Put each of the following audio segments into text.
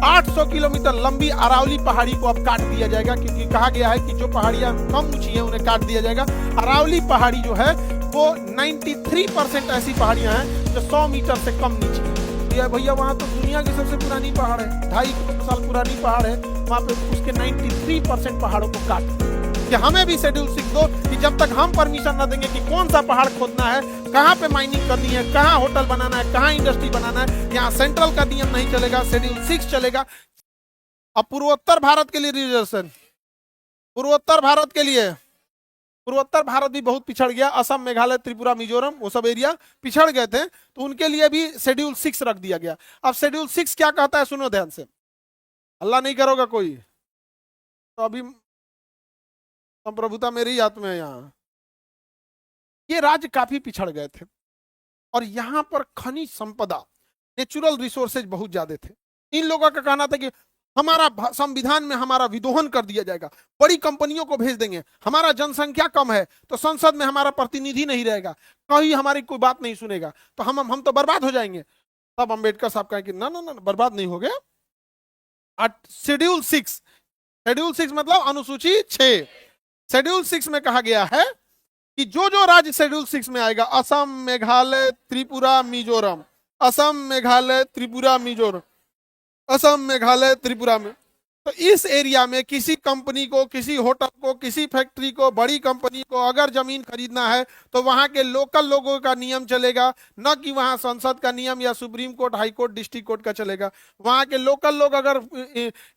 800 kilometre लंबी अरावली पहाड़ी को अब काट दिया जाएगा, क्योंकि कहा गया है कि जो पहाड़ियां कम ऊंची हैं उन्हें काट दिया जाएगा। अरावली पहाड़ी जो है वो 93% ऐसी पहाड़ियां हैं जो 100 मीटर से कम नीचे है। भैया वहां तो दुनिया की सबसे पुरानी पहाड़ है, 2.5 साल पुरानी पहाड़ है, वहां पे उसके 93% पहाड़ों को काट कि हमें भी शेड्यूल 6 दो, कि जब तक हम परमिशन न देंगे कि कौन सा पहाड़ खोदना है, कहाँ पे माइनिंग करनी है, कहाँ होटल बनाना है, कहाँ इंडस्ट्री बनाना है, यहाँ सेंट्रल का नियम नहीं चलेगा, शेड्यूल 6 चलेगा। अब पूर्वोत्तर भारत के लिए रिजर्वेशन, पूर्वोत्तर भारत के लिए, पूर्वोत्तर भारत भी बहुत पिछड़ गया, असम, मेघालय, त्रिपुरा, मिजोरम, वो सब एरिया पिछड़ गए थे, तो उनके लिए भी शेड्यूल 6 रख दिया गया। अब शेड्यूल 6 क्या कहता है, सुनो ध्यान से, अल्लाह नहीं करोगा कोई, तो अभी संप्रभुता मेरे ही हाथ में है। यहाँ ये राज्य काफी पिछड़ गए थे और यहाँ पर खनिज संपदा, नेचुरल रिसोर्सेज बहुत ज्यादा थे। इन लोगों का कहना था कि हमारा संविधान में हमारा विदोहन कर दिया जाएगा, बड़ी कंपनियों को भेज देंगे, हमारा जनसंख्या कम है तो संसद में हमारा प्रतिनिधि नहीं रहेगा, कहीं हमारी कोई बात नहीं सुनेगा, तो हम तो बर्बाद हो जाएंगे। तब अंबेडकर साहब कहें कि ना ना ना, बर्बाद नहीं हो गया। शेड्यूल 6, शेड्यूल 6 मतलब अनुसूची 6, शेड्यूल 6 में कहा गया है कि जो जो राज्य शेड्यूल 6 में आएगा, असम, मेघालय, त्रिपुरा, मिजोरम, असम, मेघालय, त्रिपुरा, मिजोरम, असम, मेघालय, त्रिपुरा में, तो इस एरिया में किसी कंपनी को, किसी होटल को, किसी फैक्ट्री को, बड़ी कंपनी को अगर जमीन खरीदना है तो वहां के लोकल लोगों का नियम चलेगा, न कि वहां संसद का नियम या supreme court, high court, district court का चलेगा। वहां के लोकल लोग अगर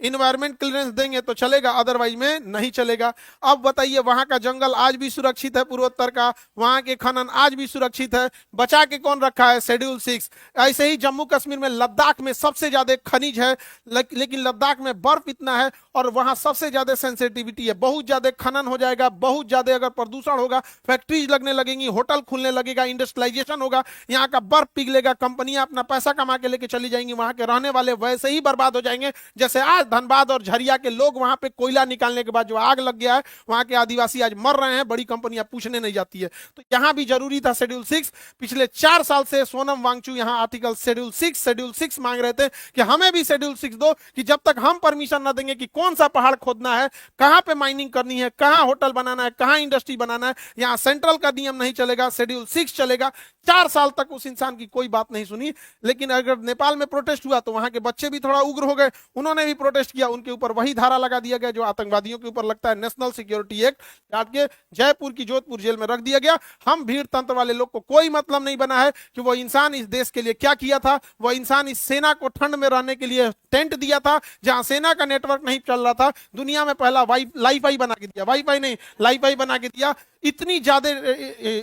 इन्वायरमेंट क्लियरेंस देंगे तो चलेगा, अदरवाइज में नहीं चलेगा। अब बताइए, वहां का जंगल आज भी सुरक्षित है, पूर्वोत्तर का, वहां के खनन आज भी सुरक्षित है, बचा के कौन रखा है, शेड्यूल 6। ऐसे ही जम्मू कश्मीर में, लद्दाख में सबसे ज्यादा खनिज है, लेकिन लद्दाख में बर्फ इतना है और वहां सबसे ज्यादा सेंसिटिविटी है, बहुत ज्यादा खनन हो जाएगा, बहुत ज्यादा अगर प्रदूषण होगा, फैक्ट्रीज लगने लगेंगी, होटल खुलने लगेगा, इंडस्ट्रियलाइजेशन होगा, यहाँ का बर्फ पिघलेगा, कंपनियां अपना पैसा कमा के लेके चली जाएंगी, वहां के रहने वाले वैसे ही बर्बाद हो जाएंगे जैसे आज धनबाद और झरिया के लोग वहां पे कोयला निकालने के बाद जो आग लग गया है, वहां के आदिवासी आज मर रहे हैं, बड़ी कंपनियां पूछने नहीं जाती है। तो यहां भी जरूरी था शेड्यूल 6। पिछले 4 साल से सोनम वांगचू यहां आर्टिकल शेड्यूल 6 मांग रहे थे कि हमें भी शेड्यूल 6 दो, कि जब तक हम परमिशन न देंगे कि कौन सा पहाड़ खोदना है, कहां पे माइनिंग करनी है, कहां होटल बनाना है, कहां इंडस्ट्री बनाना है, यहां सेंट्रल का नियम नहीं चलेगा, शेड्यूल 6 चलेगा। 4 साल तक उस इंसान की कोई बात नहीं सुनी। लेकिन अगर नेपाल में प्रोटेस्ट हुआ तो वहां के बच्चे भी थोड़ा उग्र हो गए, उन्होंने भी प्रोटेस्ट किया, उनके ऊपर वही धारा लगा दिया गया जो आतंकवादियों के ऊपर लगता है, नेशनल सिक्योरिटी एक्ट, काट के जयपुर की जोधपुर जेल में रख दिया गया। हम भीड़ तंत्र वाले लोग को कोई मतलब नहीं बना है कि वो इंसान इस देश के लिए क्या किया था, वो इंसान इस सेना को ठंड में रहने के लिए टेंट दिया था जहां सेना का नेटवर्क नहीं चल रहा था, दुनिया में पहला लाईफाई बना के दिया, वाईफाई नहीं लाईफाई बना के दिया, इतनी ज्यादा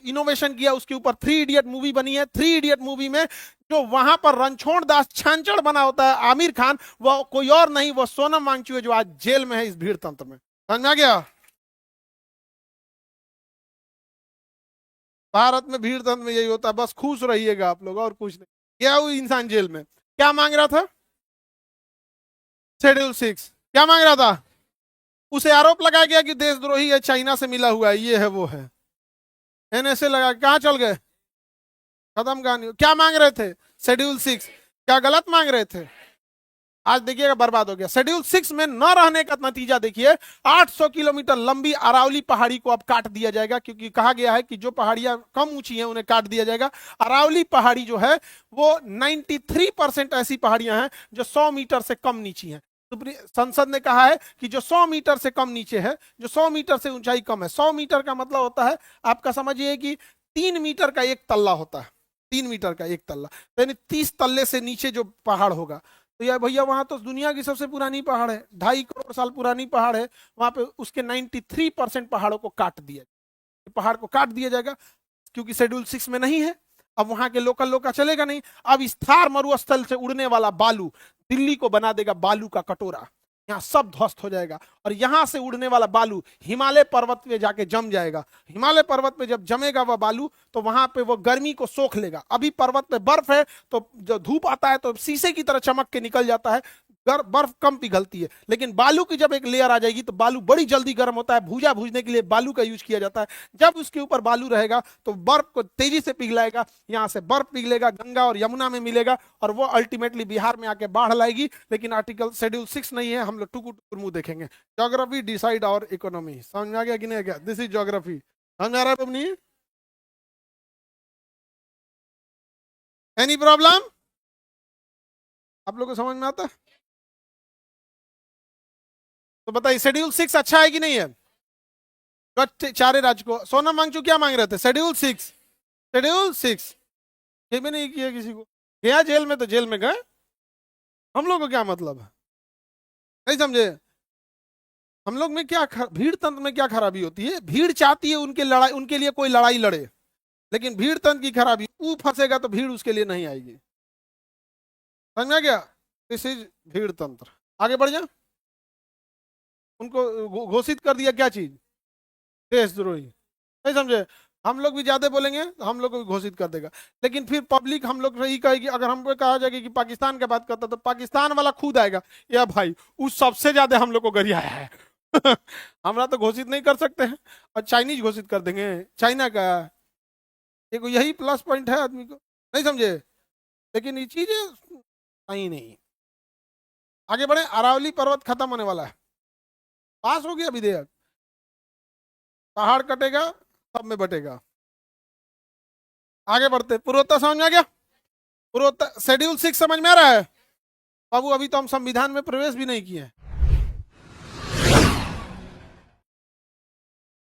इनोवेशन किया, उसके ऊपर 3 इडियट मूवी बनी है। 3 इडियट मूवी में जो वहां पर रणछोड़ दास छांचड़ बना होता है आमिर खान, वो कोई और नहीं, वो सोनम वांगचू है जो आज जेल में है इस भीड़ तंत्र में। समझ में आ गया? भारत में भीड़ तंत्र में यही होता है, बस खुश रहिएगा आप लोग और कुछ नहीं। क्या वो इंसान जेल में क्या मांग रहा था, शेड्यूल 6 क्या मांग रहा था, उसे आरोप लगाया गया कि देशद्रोही है, चाइना से मिला हुआ है, ये है वो है, एनएसए लगा, कहां चल गए, खत्म कहानी। क्या मांग रहे थे, शेड्यूल 6, क्या गलत मांग रहे थे? आज देखिएगा बर्बाद हो गया। शेड्यूल 6 में न रहने का नतीजा देखिए, 800 किलोमीटर लंबी अरावली पहाड़ी को अब काट दिया जाएगा, क्योंकि कहा गया है कि जो पहाड़ियां कम ऊंची हैं उन्हें काट दिया जाएगा। अरावली पहाड़ी जो है वो 93% ऐसी पहाड़ियां हैं जो 100 मीटर से कम नीची हैं। संसद ने कहा है कि जो 100 मीटर से कम नीचे है, जो 100 मीटर से ऊंचाई कम है, 100 मीटर का मतलब होता है, आपका समझिए कि 3 मीटर का एक तल्ला होता है, 3 मीटर का एक तल्ला, यानी 30 तल्ले से नीचे जो पहाड़ होगा। तो यार भैया वहां तो दुनिया की सबसे पुरानी पहाड़ है, 2.5 करोड़ साल पुरानी पहाड़ है, वहां पे उसके 93% पहाड़ों को काट दिया, पहाड़ को काट दिया जाएगा, क्योंकि शेड्यूल 6 में नहीं है। अब वहां के लोकल लोग का चलेगा नहीं। अब इस थार मरुस्थल से उड़ने वाला बालू दिल्ली को बना देगा बालू का कटोरा, यहाँ सब ध्वस्त हो जाएगा। और यहां से उड़ने वाला बालू हिमालय पर्वत पे जाके जम जाएगा। हिमालय पर्वत पे जब जमेगा वह बालू, तो वहां पे वो गर्मी को सोख लेगा। अभी पर्वत पे बर्फ है, तो जो धूप आता है तो शीशे की तरह चमक के निकल जाता है, बर्फ कम पिघलती है, लेकिन बालू की जब एक लेयर आ जाएगी तो बालू बड़ी जल्दी गर्म होता है। भूजा भूजने के लिए बालू का यूज किया जाता है। जब उसके ऊपर बालू रहेगा तो बर्फ को तेजी से पिघलाएगा, यहाँ से बर्फ पिघलेगा, गंगा और यमुना में मिलेगा और वो अल्टीमेटली बिहार में आके बाढ़ लाएगी। लेकिन आर्टिकल शेड्यूल 6 नहीं है, हम लोग टुकुर टुकुर मुंह देखेंगे। ज्योग्राफी डिसाइड और इकोनॉमी, समझ में आ गया कि नहीं आ गया? दिस इज ज्योग्राफी, समझ में आ रहा है बबनी? Any problem? आप लोग को समझ में आता है? तो बताइए शेड्यूल 6 अच्छा है कि नहीं है? चारे राज्य को सोनम वांगचुक क्या मांग रहे थे? शेड्यूल 6, शेड्यूल 6 ये भी नहीं किया किसी को। गया जेल में तो जेल में गए, हम लोग को क्या मतलब है? नहीं समझे? हम लोग में क्या भीड़ तंत्र में क्या खराबी होती है? भीड़ चाहती है उनके लड़ाई, उनके लिए कोई लड़ाई लड़े, लेकिन भीड़ तंत्र की खराबी, वो फंसेगा तो भीड़ उसके लिए नहीं आएगी। समझ में आ गया? दिस इज भीड़ तंत्र। आगे बढ़ जा। उनको घोषित कर दिया क्या चीज? देशद्रोही। नहीं समझे? हम लोग भी ज्यादा बोलेंगे तो हम लोग को भी घोषित कर देगा। लेकिन फिर पब्लिक हम लोग यही कहेगी, अगर हमको कहा जाएगा कि पाकिस्तान की बात करता तो पाकिस्तान वाला खुद आएगा, या भाई उस सबसे ज्यादा हम लोग को गरियाया है। हमरा तो घोषित नहीं कर सकते हैं, और चाइनीज घोषित कर देंगे, चाइना का। एक यही प्लस पॉइंट है आदमी को, नहीं समझे? लेकिन ये चीजें सही नहीं। आगे बढ़े। अरावली पर्वत खत्म होने वाला है, पास हो गया विधेयक। पहाड़ कटेगा सब में बटेगा। आगे बढ़ते। पूर्वोत्तर समझ में आ गया? पूर्वोत्तर शेड्यूल 6 समझ में आ रहा है? बाबू अभी तो हम संविधान में प्रवेश भी नहीं किए हैं।